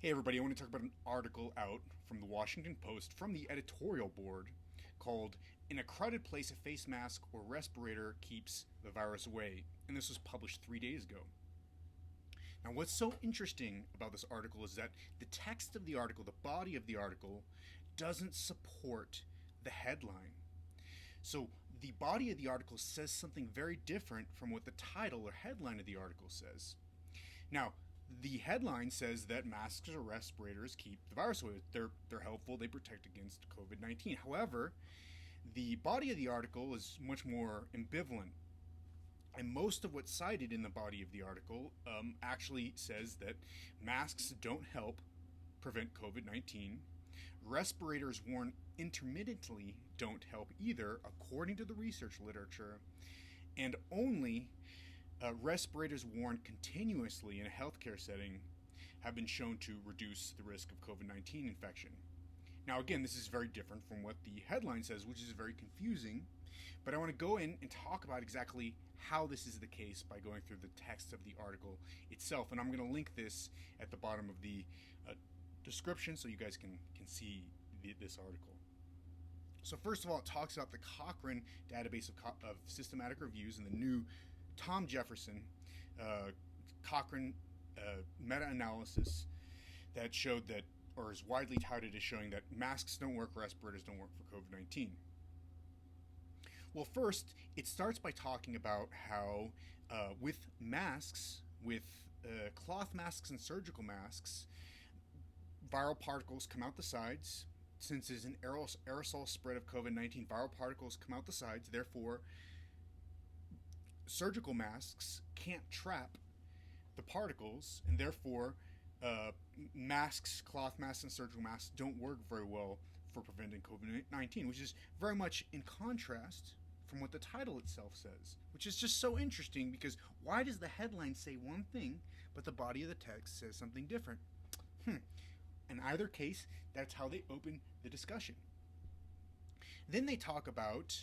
Hey everybody, I want to talk about an article out from the Washington Post from the editorial board called In a Crowded Place, a Face Mask or Respirator Keeps the Virus Away. And this was published 3 days ago. Now, what's so interesting about this article is that the text of the article, the body of the article, doesn't support the headline. So the body of the article says something very different from what the title or headline of the article says. Now, the headline says that masks or respirators keep the virus away. They're helpful. They protect against COVID-19. However, the body of the article is much more ambivalent. And most of what's cited in the body of the article actually says that masks don't help prevent COVID-19. Respirators worn intermittently don't help either, according to the research literature. And only respirators worn continuously in a healthcare setting have been shown to reduce the risk of COVID-19 infection. Now, again, this is very different from what the headline says, which is very confusing, but I want to go in and talk about exactly how this is the case by going through the text of the article itself, and I'm going to link this at the bottom of the description so you guys can see this article. So first of all, it talks about the Cochrane database of systematic reviews and the new Tom Jefferson Cochrane meta-analysis that showed that, or is widely touted as showing that masks don't work, respirators don't work for COVID-19. Well, first, it starts by talking about how with masks, with cloth masks and surgical masks, viral particles come out the sides. Since there's an aerosol spread of COVID-19, viral particles come out the sides, therefore surgical masks can't trap the particles, and therefore masks, cloth masks, and surgical masks don't work very well for preventing COVID-19, which is very much in contrast from what the title itself says, which is just so interesting because why does the headline say one thing, but the body of the text says something different? In either case, that's how they open the discussion. Then they talk about,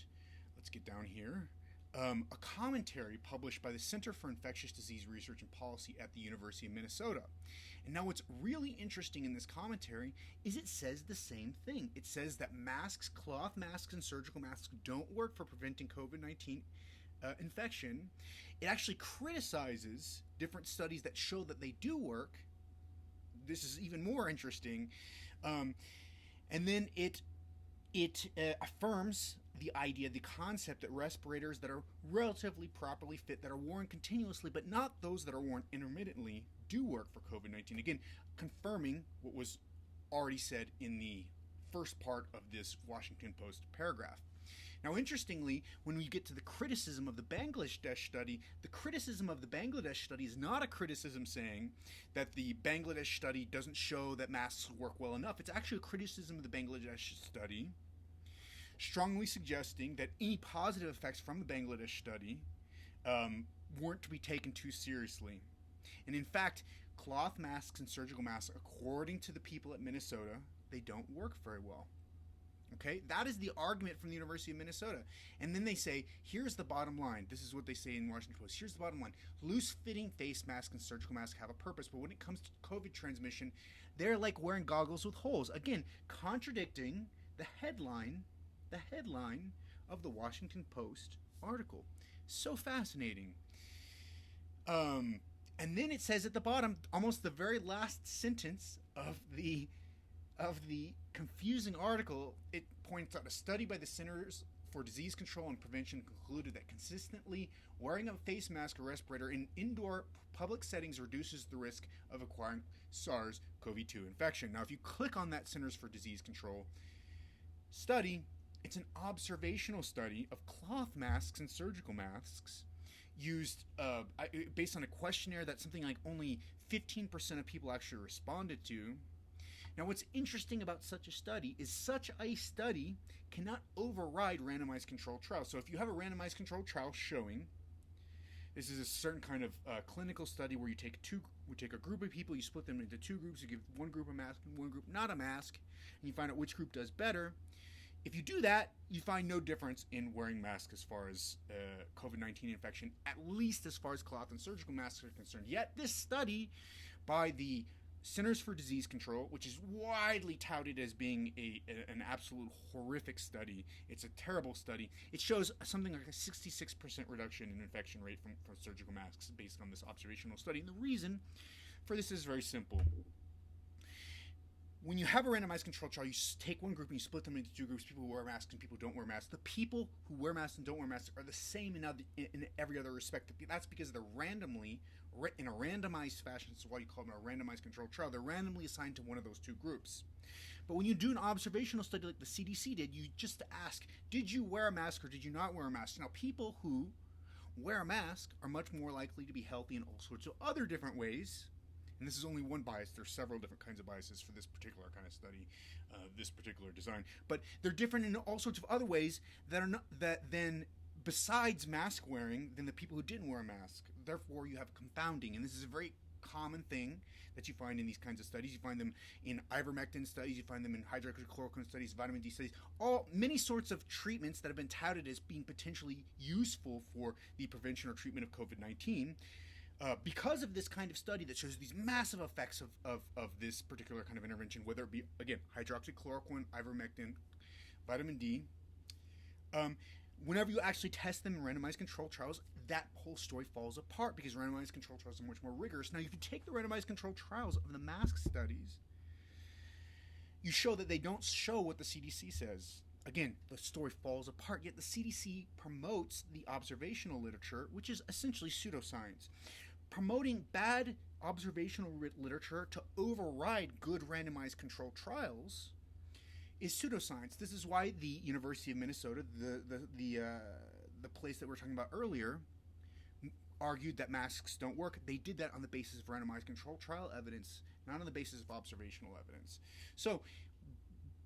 let's get down here, a commentary published by the Center for Infectious Disease Research and Policy at the University of Minnesota. And now what's really interesting in this commentary is it says the same thing. It says that masks, cloth masks, and surgical masks don't work for preventing COVID-19 infection. It actually criticizes different studies that show that they do work. This is even more interesting. And then it affirms the idea, the concept that respirators that are relatively properly fit, that are worn continuously, but not those that are worn intermittently, do work for COVID-19. Again, confirming what was already said in the first part of this Washington Post paragraph. Now, interestingly, when we get to the criticism of the Bangladesh study, the criticism of the Bangladesh study is not a criticism saying that the Bangladesh study doesn't show that masks work well enough. It's actually a criticism of the Bangladesh study, strongly suggesting that any positive effects from the Bangladesh study weren't to be taken too seriously. And in fact, cloth masks and surgical masks, according to the people at Minnesota, they don't work very well. Okay, that is the argument from the University of Minnesota. And then they say, here's the bottom line. This is what they say in Washington Post. Here's the bottom line. Loose-fitting face masks and surgical masks have a purpose, but when it comes to COVID transmission, they're like wearing goggles with holes. Again, contradicting the headline of the Washington Post article. So fascinating. And then it says at the bottom, almost the very last sentence of the confusing article, it points out a study by the Centers for Disease Control and Prevention concluded that consistently wearing a face mask or respirator in indoor public settings reduces the risk of acquiring SARS-CoV-2 infection. Now, if you click on that Centers for Disease Control study, it's an observational study of cloth masks and surgical masks used based on a questionnaire that something like only 15% of people actually responded to. Now, what's interesting about such a study is such a study cannot override randomized controlled trials. So if you have a randomized controlled trial showing this is a certain kind of clinical study where you take a group of people, you split them into two groups, you give one group a mask and one group not a mask, and you find out which group does better. If you do that, you find no difference in wearing masks as far as COVID-19 infection, at least as far as cloth and surgical masks are concerned. Yet this study by the Centers for Disease Control, which is widely touted as being an absolute horrific study. It's a terrible study. It shows something like a 66% reduction in infection rate from surgical masks based on this observational study. And the reason for this is very simple. When you have a randomized controlled trial, you take one group and you split them into two groups, people who wear masks and people who don't wear masks. The people who wear masks and don't wear masks are the same in every other respect. That's because they're randomly, in a randomized fashion, so why you call them a randomized controlled trial, they're randomly assigned to one of those two groups. But when you do an observational study like the CDC did, you just ask, did you wear a mask or did you not wear a mask? Now, people who wear a mask are much more likely to be healthy in all sorts of other different ways. And this is only one bias. There's several different kinds of biases for this particular kind of study, this particular design. But they're different in all sorts of other ways that are not that then besides mask wearing than the people who didn't wear a mask. Therefore, you have confounding, and this is a very common thing that you find in these kinds of studies. You find them in ivermectin studies, you find them in hydroxychloroquine studies, vitamin D studies, many sorts of treatments that have been touted as being potentially useful for the prevention or treatment of COVID-19. Because of this kind of study that shows these massive effects of this particular kind of intervention, whether it be, again, hydroxychloroquine, ivermectin, vitamin D, whenever you actually test them in randomized controlled trials, that whole story falls apart because randomized controlled trials are much more rigorous. Now, if you take the randomized controlled trials of the mask studies, you show that they don't show what the CDC says. Again, the story falls apart, yet the CDC promotes the observational literature, which is essentially pseudoscience. Promoting bad observational literature to override good randomized controlled trials is pseudoscience. This is why the University of Minnesota, the place that we were talking about earlier, argued that masks don't work. They did that on the basis of randomized controlled trial evidence, not on the basis of observational evidence. So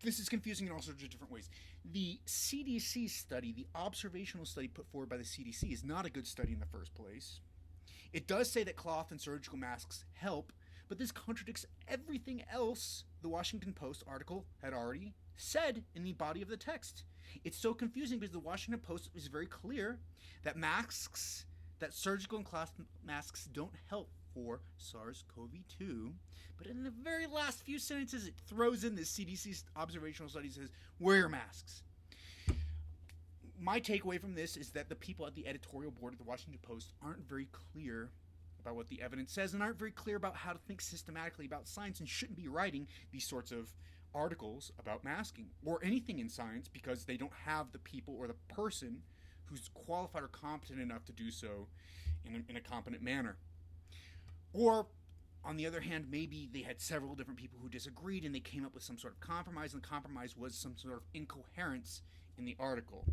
this is confusing in all sorts of different ways. The CDC study, the observational study put forward by the CDC, is not a good study in the first place. It does say that cloth and surgical masks help, but this contradicts everything else the Washington Post article had already said in the body of the text. It's so confusing because the Washington Post is very clear that surgical and cloth masks don't help for SARS-CoV-2, but in the very last few sentences it throws in this CDC observational study says, wear your masks. My takeaway from this is that the people at the editorial board of the Washington Post aren't very clear about what the evidence says and aren't very clear about how to think systematically about science and shouldn't be writing these sorts of articles about masking or anything in science because they don't have the people or the person who's qualified or competent enough to do so in a competent manner. Or, on the other hand, maybe they had several different people who disagreed and they came up with some sort of compromise, and the compromise was some sort of incoherence in the article.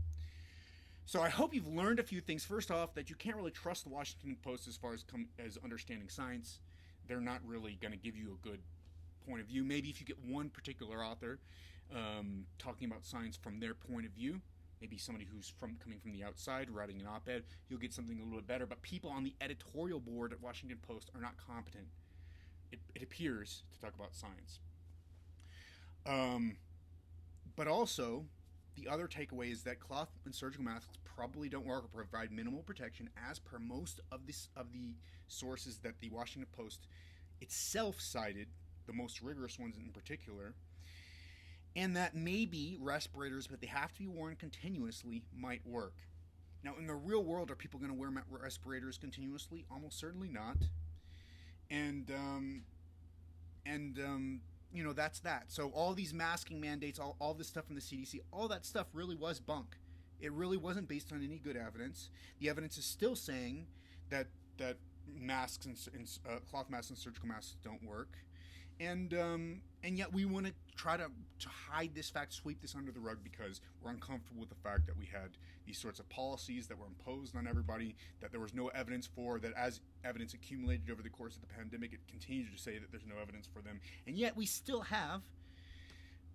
So I hope you've learned a few things. First off, that you can't really trust the Washington Post as far as understanding science. They're not really going to give you a good point of view. Maybe if you get one particular author talking about science from their point of view, maybe somebody who's coming from the outside writing an op-ed, you'll get something a little bit better. But people on the editorial board at Washington Post are not competent, it appears, to talk about science. But also, the other takeaway is that cloth and surgical masks probably don't work or provide minimal protection, as per most of the sources that the Washington Post itself cited, the most rigorous ones in particular, and that maybe respirators, but they have to be worn continuously, might work. Now, in the real world, are people going to wear respirators continuously? Almost certainly not. And that's that. So all these masking mandates, all this stuff from the CDC, all that stuff really was bunk. It really wasn't based on any good evidence. The evidence is still saying that masks and cloth masks and surgical masks don't work. And yet we want to try to hide this fact, sweep this under the rug because we're uncomfortable with the fact that we had these sorts of policies that were imposed on everybody, that there was no evidence for, that as evidence accumulated over the course of the pandemic, it continued to say that there's no evidence for them. And yet we still have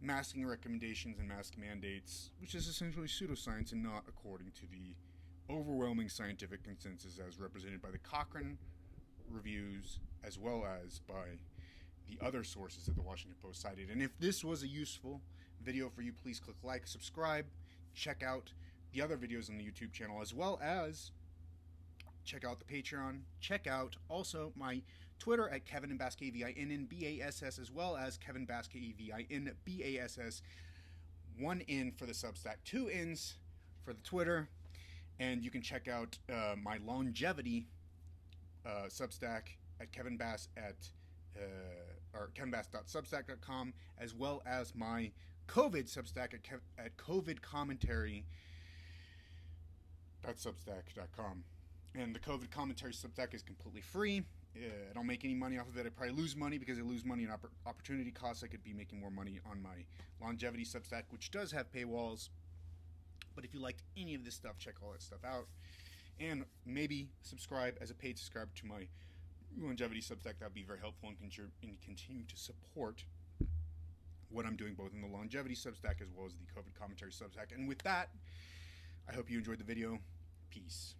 masking recommendations and mask mandates, which is essentially pseudoscience and not according to the overwhelming scientific consensus as represented by the Cochrane reviews as well as by the other sources that the Washington Post cited. And if this was a useful video for you, please click like, subscribe, check out the other videos on the YouTube channel, as well as check out the Patreon, check out also my Twitter at Kevin and Bass, KVINNBASS, as well as Kevin Bass, KEVINBASS. 1 N for the Substack, 2 N's for the Twitter, and you can check out my longevity Substack at Kevin Bass or kevinbass.substack.com, as well as my COVID Substack at covidcommentary.substack.com. And the COVID commentary Substack is completely free. I don't make any money off of it. I probably lose money because I lose money in opportunity costs. I could be making more money on my longevity Substack, which does have paywalls. But if you liked any of this stuff, check all that stuff out. And maybe subscribe as a paid subscriber to my longevity Substack. That would be very helpful and continue to support what I'm doing both in the longevity Substack as well as the COVID commentary Substack. And with that, I hope you enjoyed the video. Peace.